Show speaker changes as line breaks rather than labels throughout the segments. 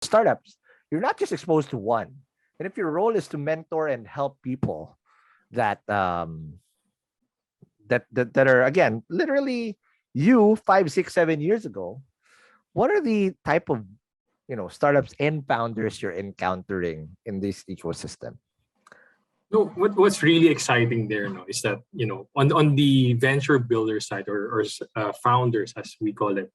startups, you're not just exposed to one. And if your role is to mentor and help people that that are, again, literally you 5, 6, 7 years ago, what are the type of startups and founders you're encountering in this ecosystem?
No, what's really exciting there, no, is that on the venture builder side or founders as we call it,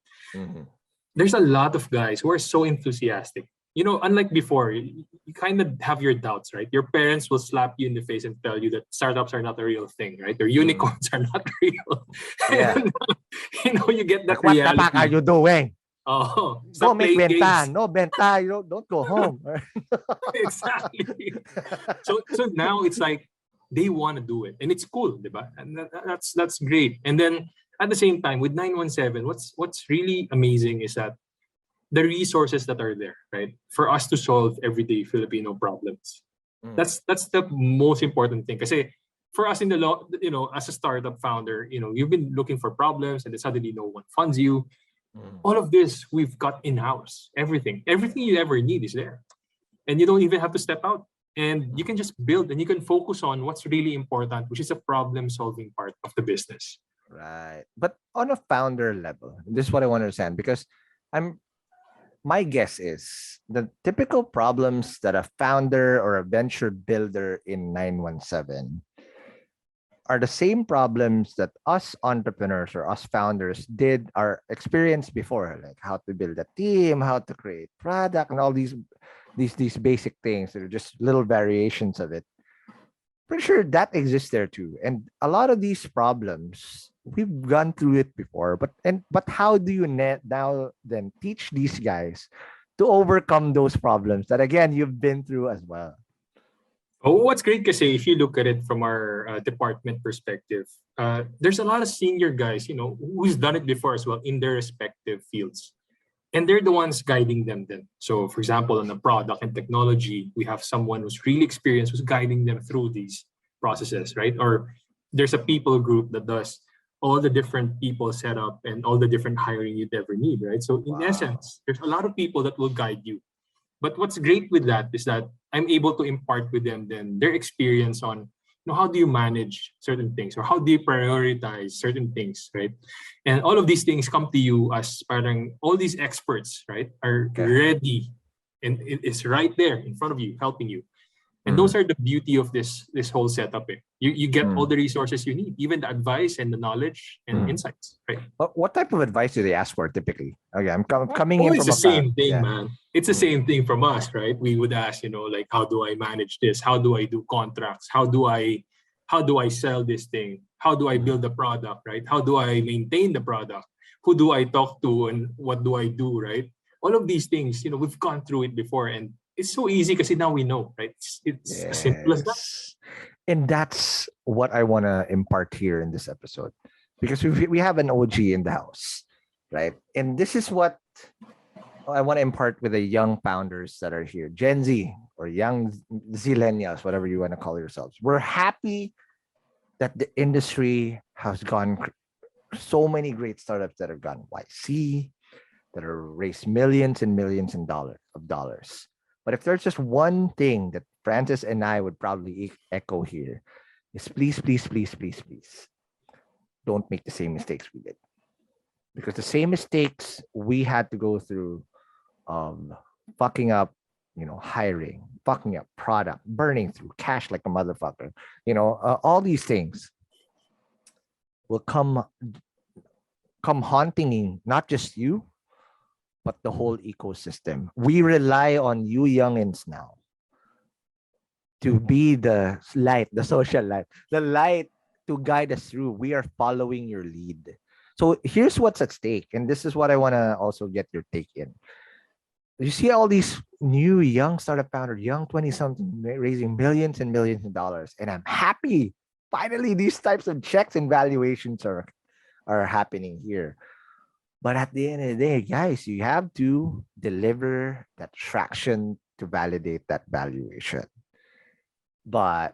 there's a lot of guys who are so enthusiastic. Unlike before, you kind of have your doubts, right? Your parents will slap you in the face and tell you that startups are not a real thing, right? Or unicorns are not real.
Yeah.
And, you get that
like, what
reality.
the fuck are you doing?
Oh,
go make benta.
Games.
No benta. Don't go home.
Exactly. So now it's like they want to do it, and it's cool, diba? And that's great. And then at the same time with 917, what's really amazing is that the resources that are there, right, for us to solve everyday Filipino problems. That's the most important thing. Because for us in the law, as a startup founder, you've been looking for problems, and then suddenly no one funds you. All of this we've got in-house. Everything you ever need is there, and you don't even have to step out, and you can just build, and you can focus on what's really important, which is a problem-solving part of the business.
Right. But on a founder level, this is what I want to understand, because my guess is the typical problems that a founder or a venture builder in 917 are the same problems that us entrepreneurs or us founders did our experience before, like how to build a team, how to create product, and all these basic things that are just little variations of it. Pretty sure that exists there too. And a lot of these problems, we've gone through it before, but how do you now then teach these guys to overcome those problems that, again, you've been through as well?
Oh, what's great, kasi if you look at it from our department perspective, there's a lot of senior guys, who's done it before as well in their respective fields. And they're the ones guiding them then. So for example, on the product and technology, we have someone who's really experienced, who's guiding them through these processes, right? Or there's a people group that does all the different people set up and all the different hiring you'd ever need, right? So in essence, there's a lot of people that will guide you. But what's great with that is that I'm able to impart with them then their experience on how do you manage certain things, or how do you prioritize certain things, right? And all of these things come to you as parang all these experts, right, are ready, and it's right there in front of you, helping you. And those are the beauty of this whole setup. You get all the resources you need, even the advice and the knowledge and insights, right?
What type of advice do they ask for typically? Okay, I'm coming in from
it's the same thing, man. It's the same thing from us, right? We would ask, like, how do I manage this? How do I do contracts? How do I sell this thing? How do I build the product, right? How do I maintain the product? Who do I talk to, and what do I do, right? All of these things, we've gone through it before, and it's so easy because now we know, right? It's as simple as that.
And that's what I want to impart here in this episode, because we have an OG in the house, right? And this is what I want to impart with the young founders that are here, Gen Z or young Zillennials, whatever you want to call yourselves. We're happy that the industry has gone so many great startups that have gone YC, that are raised millions and millions of dollars. But if there's just one thing that Francis and I would probably echo here, is please, please, please, please, please, don't make the same mistakes we did. Because the same mistakes we had to go through, fucking up, hiring, fucking up product, burning through cash like a motherfucker, all these things will come haunting not just you, but the whole ecosystem. We rely on you youngins now to be the light, the social light, the light to guide us through. We are following your lead. So here's what's at stake. And this is what I want to also get your take in. You see all these new young startup founders, young 20-something, raising millions and millions of dollars. And I'm happy. Finally, these types of checks and valuations are happening here. But at the end of the day, guys, you have to deliver that traction to validate that valuation. And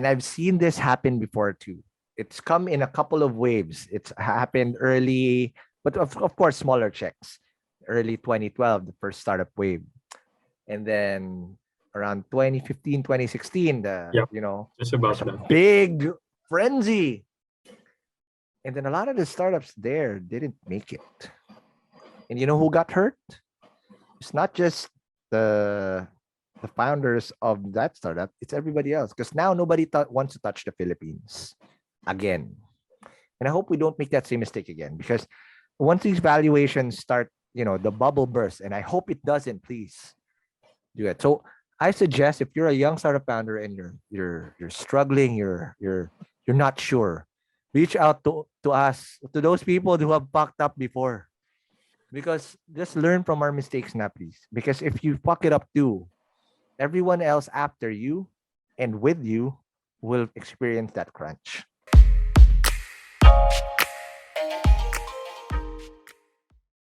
I've seen this happen before too. It's come in a couple of waves. It's happened early, but of course, smaller checks. Early 2012, the first startup wave. And then around 2015, 2016,
Yep. Just about
there's a
that.
big frenzy. And then a lot of the startups there didn't make it. And you know who got hurt? It's not just the the founders of that startup, it's everybody else. Because now nobody wants to touch the Philippines again. And I hope we don't make that same mistake again. Because once these valuations start, the bubble bursts, and I hope it doesn't, please do it. So I suggest if you're a young startup founder and you're struggling, you're not sure, reach out to us, to those people who have fucked up before. Because just learn from our mistakes now, please. Because if you fuck it up too, everyone else after you and with you will experience that crunch.